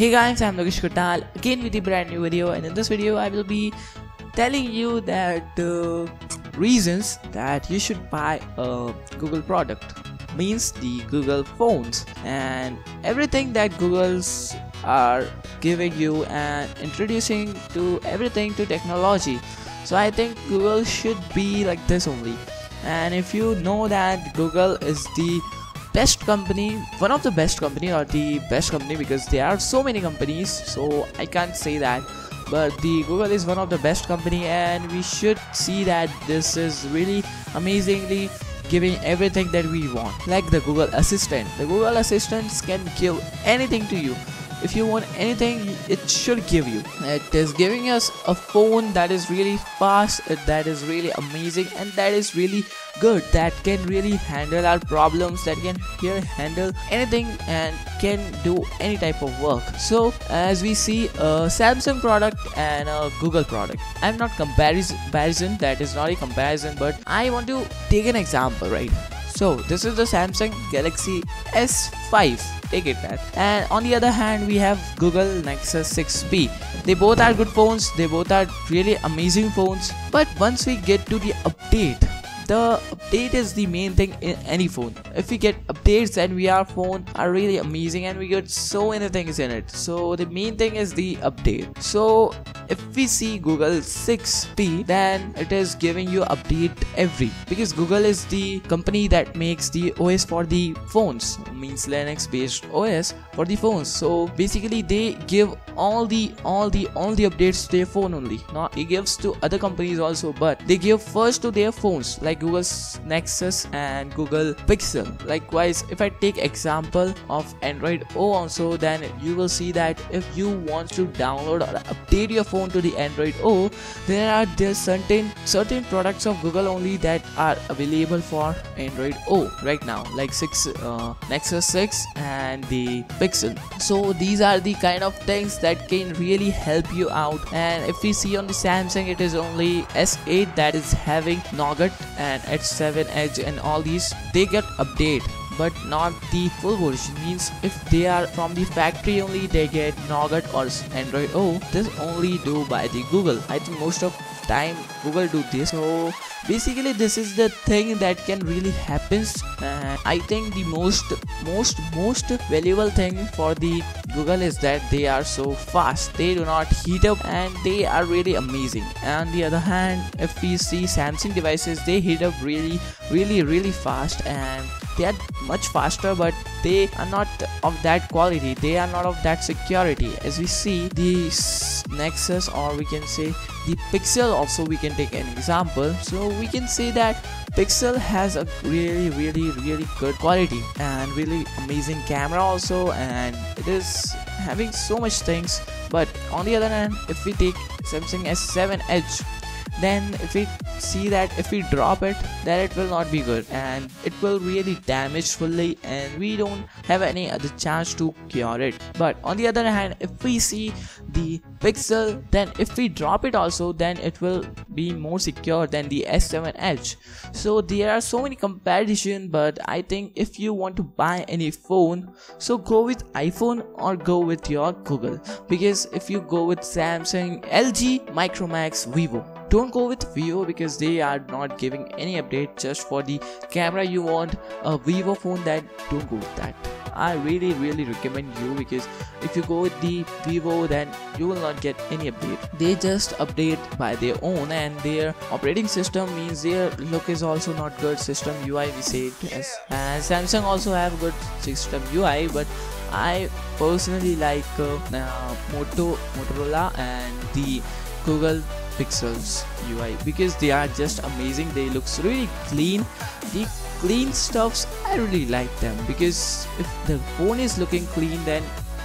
Hey guys, I'm Lokesh Kotal again with a brand new video, and in this video I will be telling you that reasons that you should buy a Google product, means the Google phones and everything that Google's are giving you and introducing to everything to technology. So I think Google should be like this only. And if you know that Google is the best company, one of the best company or the best company, because there are so many companies, so I can't say that, but the Google is one of the best company, and we should see that this is really amazingly giving everything that we want, like the Google Assistant. The Google Assistants can give anything to you. If you want anything, it should give you. It is giving us a phone that is really fast, that is really amazing, and that is really good, that can really handle our problems, that can handle anything and can do any type of work. So as we see a Samsung product and a Google product, I'm not comparison, that is not a comparison, but I want to take an example, right? So this is the Samsung Galaxy S5, take it that, and on the other hand we have Google Nexus 6P. They both are good phones, they both are really amazing phones, but once we get to the update, the update is the main thing in any phone. If we get updates, then our phone are really amazing and we get so many things in it. So the main thing is the update. So if we see Google 6P, then it is giving you update because Google is the company that makes the OS for the phones, means Linux based OS for the phones. So basically they give all the updates to their phone only. Not it gives to other companies also, but they give first to their phones, like Google's Nexus and Google Pixel. Likewise, if I take example of Android O also, then you will see that if you want to download or update your phone to the Android O, there are certain products of Google only that are available for Android O right now, like Nexus 6 and the Pixel. So these are the kind of things that can really help you out. And if we see on the Samsung, it is only S8 that is having Nougat and H7 Edge, and all these they get update, but not the full version. Means if they are from the factory only, they get Nougat or Android O. This only do by the Google. I think most of time Google do this. So basically this is the thing that can really happens, and I think the most valuable thing for the Google is that they are so fast, they do not heat up, and they are really amazing. And on the other hand, if we see Samsung devices, they heat up really fast, and they are much faster, but they are not of that quality, they are not of that security. As we see the Nexus, or we can say the Pixel also, we can take an example. So we can say that Pixel has a really good quality and really amazing camera also, and it is having so much things. But on the other hand, if we take Samsung S7 Edge, then if we see that if we drop it, then it will not be good and it will really damage fully, and we don't have any other chance to cure it. But on the other hand, if we see the Pixel, then if we drop it also, then it will be more secure than the S7 Edge. So there are so many comparison, but I think if you want to buy any phone, so go with iPhone or go with your Google. Because if you go with Samsung, LG, Micromax, Vivo, don't go with Vivo because they are not giving any update. Just for the camera you want a Vivo phone, then don't go with that. I really recommend you, because if you go with the Vivo, then you will not get any update. They just update by their own, and their operating system means their look is also not good. System UI we say it as, and Samsung also have good system UI, but I personally like Motorola and the Google Pixels UI, because they are just amazing. They looks really clean. The clean stuffs, I really like them, because if the phone is looking clean, then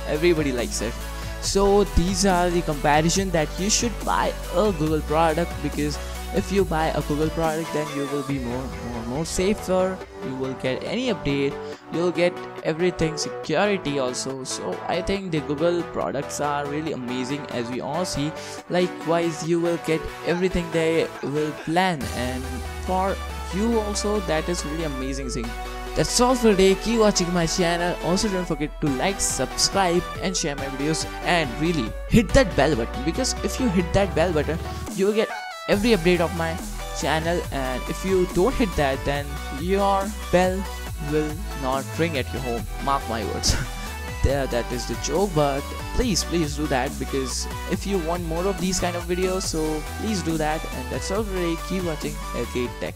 everybody likes it. So these are the comparison that you should buy a Google product, because if you buy a Google product, then you will be more safer, you will get any update, you'll get everything security also. So I think the Google products are really amazing, as we all see. Likewise, you will get everything they will plan, and for you also, that is really amazing thing. That's all for today. Keep watching my channel. Also don't forget to like, subscribe and share my videos, and really hit that bell button, because if you hit that bell button you will get every update of my channel, and if you don't hit that then your bell will not ring at your home. Mark my words. There, that is the joke, but please do that, because if you want more of these kind of videos, so please do that. And that's all for today. Keep watching LK Tech.